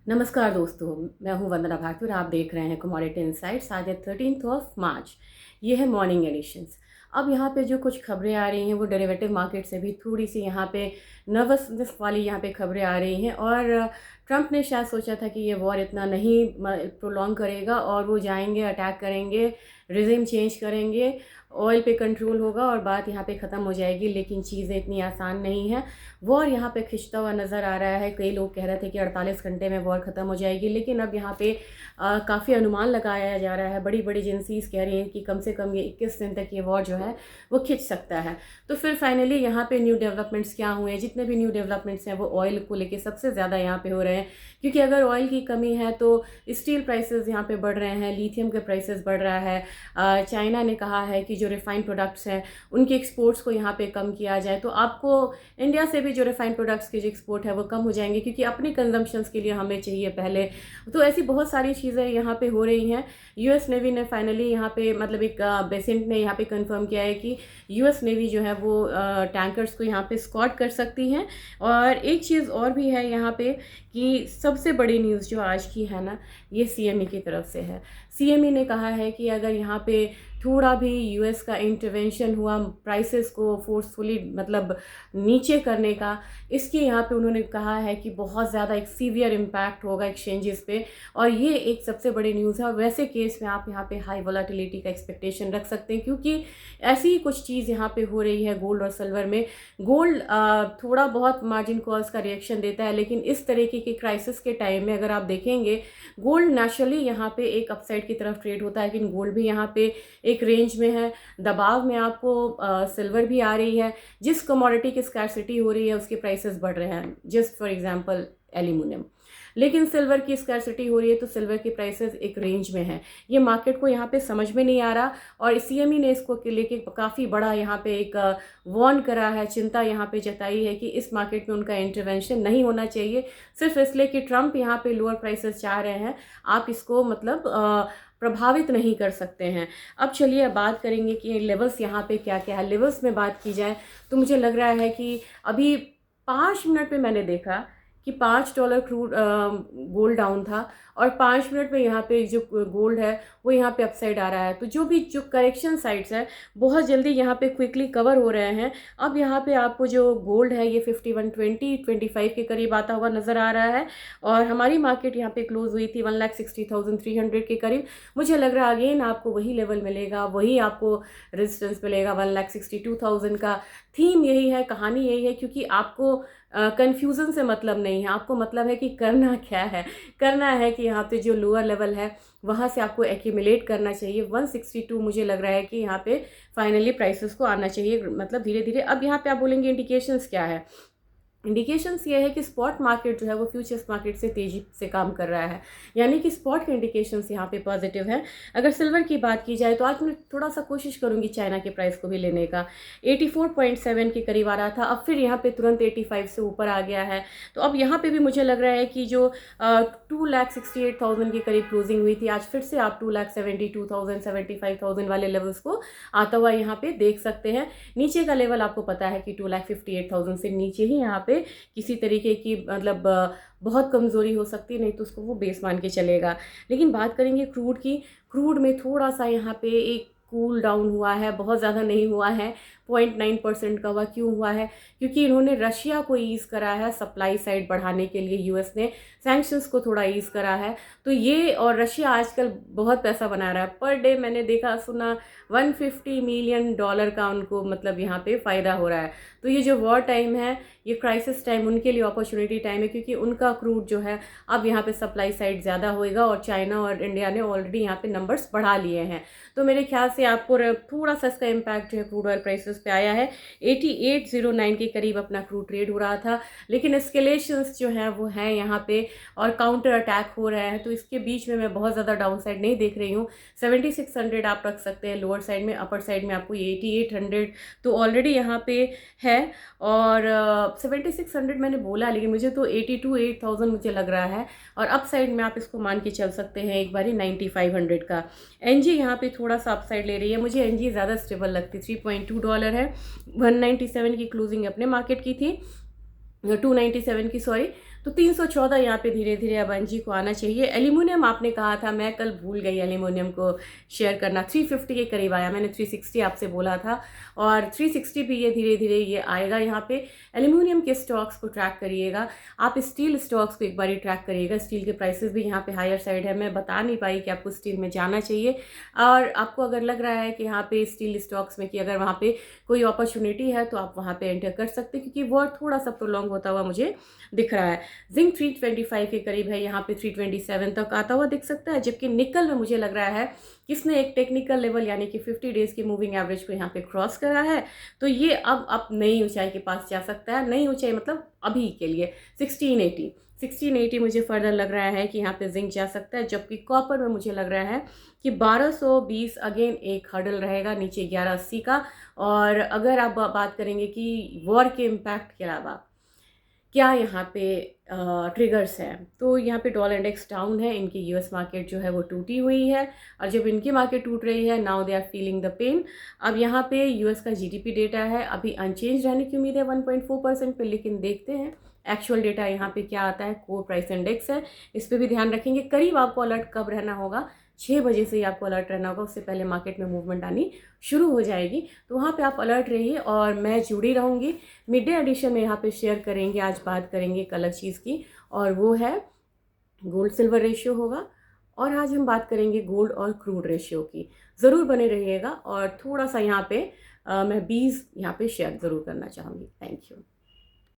नमस्कार दोस्तों, मैं हूं वंदना भारती और आप देख रहे हैं कमोडिटी इनसाइट्स। आज है 13 मार्च। ये है मॉर्निंग एडिशंस। अब यहाँ पे जो कुछ खबरें आ रही हैं वो डेरिवेटिव मार्केट से भी थोड़ी सी यहाँ पे नर्वसनेस वाली यहाँ पे खबरें आ रही हैं। और ट्रंप ने शायद सोचा था कि ये वॉर इतना नहीं प्रोलॉन्ग करेगा और वो जाएंगे, अटैक करेंगे, रिजिम चेंज करेंगे, ऑयल पे कंट्रोल होगा और बात यहाँ पे ख़त्म हो जाएगी। लेकिन चीज़ें इतनी आसान नहीं है। वॉर यहाँ पे खिंचता हुआ नज़र आ रहा है। कई लोग कह रहे थे कि 48 घंटे में वॉर ख़त्म हो जाएगी, लेकिन अब यहाँ पे काफ़ी अनुमान लगाया जा रहा है। बड़ी बड़ी एजेंसीज कह रही हैं कि कम से कम ये 21 दिन तक ये वॉर जो है वो खिंच सकता है। तो फिर फाइनली यहाँ पे न्यू डेवलपमेंट्स क्या हुए हैं? जितने भी न्यू डेवलपमेंट्स हैं वो ऑयल को लेके सबसे ज़्यादा यहाँ पे हो रहे हैं, क्योंकि अगर ऑयल की कमी है तो स्टील प्राइसेस यहाँ पे बढ़ रहे हैं, लिथियम के प्राइसेस बढ़ रहा है। चाइना ने कहा है कि जो रिफाइंड प्रोडक्ट्स हैं उनके एक्सपोर्ट्स को यहाँ पे कम किया जाए, तो आपको इंडिया से भी जो रिफाइंड प्रोडक्ट्स के जो एक्सपोर्ट है वो कम हो जाएंगे, क्योंकि अपने कंजम्पशंस के लिए हमें चाहिए पहले। तो ऐसी बहुत सारी चीज़ें यहाँ पे हो रही हैं। यूएस नेवी ने फाइनली यहाँ पे मतलब एक बेसेंट ने यहाँ पे कंफर्म किया है कि यूएस नेवी जो है वो टैंकर्स को यहाँ पे स्कॉट कर सकती हैं। और एक चीज़ और भी है यहाँ पे कि सबसे बड़ी न्यूज़ जो आज की है ना, ये सीएमई की तरफ से है। सीएमई ने कहा है कि अगर यहाँ पे थोड़ा भी यूएस का इंटरवेंशन हुआ प्राइसेस को फोर्सफुली मतलब नीचे करने का, इसके यहाँ पे उन्होंने कहा है कि बहुत ज़्यादा एक सीवियर इम्पैक्ट होगा एक्सचेंजेस पे। और ये एक सबसे बड़ी न्यूज़ है। और वैसे केस में आप यहाँ पे हाई वोलेटिलिटी का एक्सपेक्टेशन रख सकते हैं, क्योंकि ऐसी ही कुछ चीज़ यहाँ पे हो रही है गोल्ड और सिल्वर में। गोल्ड थोड़ा बहुत मार्जिन कॉल्स का रिएक्शन देता है, लेकिन इस तरीके के क्राइसिस के टाइम में अगर आप देखेंगे गोल्ड नेचुरली यहाँ पे एक अपसाइड की तरफ ट्रेड होता है, लेकिन गोल्ड भी यहाँ पे एक रेंज में है। दबाव में आपको सिल्वर भी आ रही है। जिस कमोडिटी की स्कैरसिटी हो रही है उसके प्राइसेस बढ़ रहे हैं, जस्ट फॉर एग्जांपल एल्यूमिनियम। लेकिन सिल्वर की स्कैरसिटी हो रही है तो सिल्वर की प्राइसेस एक रेंज में है। ये मार्केट को यहाँ पे समझ में नहीं आ रहा, और सीएमई ने इसको लेके काफ़ी बड़ा यहाँ पे एक वार्न करा है, चिंता यहाँ पे जताई है कि इस मार्केट में उनका इंटरवेंशन नहीं होना चाहिए, सिर्फ इसलिए कि ट्रंप यहाँ पे लोअर प्राइसेस चाह रहे हैं। आप इसको मतलब प्रभावित नहीं कर सकते हैं। अब चलिए बात करेंगे कि लेवल्स यहाँ पे क्या क्या है। लेवल्स में बात की जाए तो मुझे लग रहा है कि अभी 5 मिनट में मैंने देखा कि $5 क्रूड गोल्ड डाउन था, और 5 मिनट में यहाँ पे जो गोल्ड है वो यहाँ पे अपसाइड आ रहा है। तो जो करेक्शन साइट्स है बहुत जल्दी यहाँ पे क्विकली कवर हो रहे हैं। अब यहाँ पे आपको जो गोल्ड है ये 5120-25 के करीब आता हुआ नज़र आ रहा है, और हमारी मार्केट यहाँ पे क्लोज हुई थी 1,60,300 के करीब। मुझे लग रहा है अगेन आपको वही लेवल मिलेगा, वही आपको रेजिस्टेंस मिलेगा 1,62,000 का। थीम यही है, कहानी यही है, क्योंकि आपको कन्फ्यूज़न से मतलब नहीं है, आपको मतलब है कि करना क्या है। करना है कि यहाँ पे जो लोअर लेवल है वहाँ से आपको एक्यूमुलेट करना चाहिए। 162 मुझे लग रहा है कि यहाँ पे फाइनली प्राइसेस को आना चाहिए, मतलब धीरे धीरे। अब यहाँ पे आप बोलेंगे इंडिकेशंस क्या है? इंडिकेशंस ये है कि स्पॉट मार्केट जो है वो फ्यूचर्स मार्केट से तेज़ी से काम कर रहा है, यानी कि स्पॉट के इंडिकेशंस यहाँ पे पॉजिटिव है। अगर सिल्वर की बात की जाए तो आज मैं थोड़ा सा कोशिश करूँगी चाइना के प्राइस को भी लेने का। 84.7 के करीब आ रहा था, अब फिर यहाँ पे तुरंत 85 से ऊपर आ गया है। तो अब यहाँ पे भी मुझे लग रहा है कि जो 2,68,000 के करीब क्लोजिंग हुई थी, आज फिर से आप 2,72,000 75,000 वाले लेवल्स को आता हुआ यहाँ पे देख सकते हैं। नीचे का लेवल आपको पता है कि 2,58,000 से नीचे ही यहाँ पे किसी तरीके की मतलब बहुत कमज़ोरी हो सकती है, नहीं तो उसको वो बेस मान के चलेगा। लेकिन बात करेंगे क्रूड की। क्रूड में थोड़ा सा यहाँ पे एक कूल डाउन हुआ है, बहुत ज़्यादा नहीं हुआ है, 0.9% का हुआ। क्यों हुआ है? क्योंकि इन्होंने रशिया को ईज़ करा है सप्लाई साइड बढ़ाने के लिए। यूएस ने सैंक्शंस को थोड़ा ईज़ करा है, तो ये और रशिया आजकल बहुत पैसा बना रहा है। पर डे मैंने देखा सुना $150 मिलियन का उनको मतलब यहाँ पे फ़ायदा हो रहा है। तो ये जो वॉर टाइम है, ये क्राइसिस टाइम उनके लिए अपॉर्चुनिटी टाइम है, क्योंकि उनका क्रूड जो है अब यहाँ पे सप्लाई साइड ज़्यादा होएगा, और चाइना और इंडिया ने ऑलरेडी यहाँ पे नंबर्स बढ़ा लिए हैं। तो मेरे ख्याल से आपको थोड़ा सा इसका इम्पैक्ट जो है क्रूड ऑयल प्राइसेस पे आया है। 8809 के करीब अपना क्रूड ट्रेड हो रहा था, लेकिन एस्केलेशंस जो हैं वो हैं यहाँ पे, और काउंटर अटैक हो रहा है। तो इसके बीच में मैं बहुत ज़्यादा डाउन साइड नहीं देख रही हूँ। 7600 आप रख सकते हैं लोअर साइड में, अपर साइड में आपको 8800 तो ऑलरेडी यहाँ पे है। और 7600 मैंने बोला, लेकिन मुझे तो 82,000 मुझे लग रहा है। और अप साइड में आप इसको मान के चल सकते हैं एक बारी 9500 का। एनजी यहाँ पे थोड़ा सा अप साइड ले रही है, मुझे एनजी ज़्यादा स्टेबल लगती। $3.2 है, 197 की क्लोजिंग अपने मार्केट की थी, 297 की सॉरी। तो 314 यहाँ पे धीरे धीरे अब एनजी को आना चाहिए। एल्यूमिनियम आपने कहा था, मैं कल भूल गई एल्यूमिनियम को शेयर करना, 350 के करीब आया, मैंने 360 आपसे बोला था, और 360 भी ये धीरे धीरे ये आएगा। यहाँ पे एल्यूमिनियम के स्टॉक्स को ट्रैक करिएगा, आप स्टील स्टॉक्स को एक बार ट्रैक करिएगा। स्टील के प्राइसेस भी यहाँ पे हायर साइड है, मैं बता नहीं पाई कि आपको स्टील में जाना चाहिए, और आपको अगर लग रहा है कि यहाँ पे स्टील स्टॉक्स में कि अगर वहाँ पे कोई अपॉर्चुनिटी है तो आप वहाँ पे एंटर कर सकते हैं, क्योंकि वॉर थोड़ा सा प्रोलॉन्ग होता हुआ मुझे दिख रहा है। जिंक 325 के करीब है, यहाँ पे 327 तक आता हुआ दिख सकता है, जबकि निकल में मुझे लग रहा है किसने एक टेक्निकल लेवल यानी कि 50 डेज की मूविंग एवरेज को यहाँ पे क्रॉस करा है, तो ये अब नई ऊंचाई के पास जा सकता है। नई ऊंचाई मतलब अभी के लिए 1680 मुझे फर्दर लग रहा है कि यहाँ पे जिंक जा सकता है, जबकि कॉपर में मुझे लग रहा है कि 1220 अगेन एक हर्डल रहेगा नीचे 1180 का। और अगर आप बात करेंगे कि वॉर के इम्पैक्ट के अलावा क्या यहाँ पे ट्रिगर्स हैं, तो यहाँ पे डॉलर इंडेक्स डाउन है, इनकी यूएस मार्केट जो है वो टूटी हुई है, और जब इनकी मार्केट टूट रही है now they are feeling the pain. अब यहाँ पे यूएस का जीडीपी डेटा है, अभी अनचेंज रहने की उम्मीद है 1.4% पे, लेकिन देखते हैं एक्चुअल डेटा यहाँ पे क्या आता है। कोर प्राइस इंडेक्स है, इस पर भी ध्यान रखेंगे। करीब आपको अलर्ट कब रहना होगा, 6 बजे से ही आपको अलर्ट रहना होगा, उससे पहले मार्केट में मूवमेंट आनी शुरू हो जाएगी, तो वहाँ पे आप अलर्ट रहिए और मैं जुड़ी रहूँगी। मिड डे एडिशन में यहाँ पे शेयर करेंगे, आज बात करेंगे एक अलग चीज़ की, और वो है गोल्ड सिल्वर रेशियो होगा, और आज हम बात करेंगे गोल्ड और क्रूड रेशियो की। ज़रूर बने रहिएगा, और थोड़ा सा यहाँ पे मैं 20 यहाँ पे शेयर ज़रूर करना चाहूँगी। Thank you.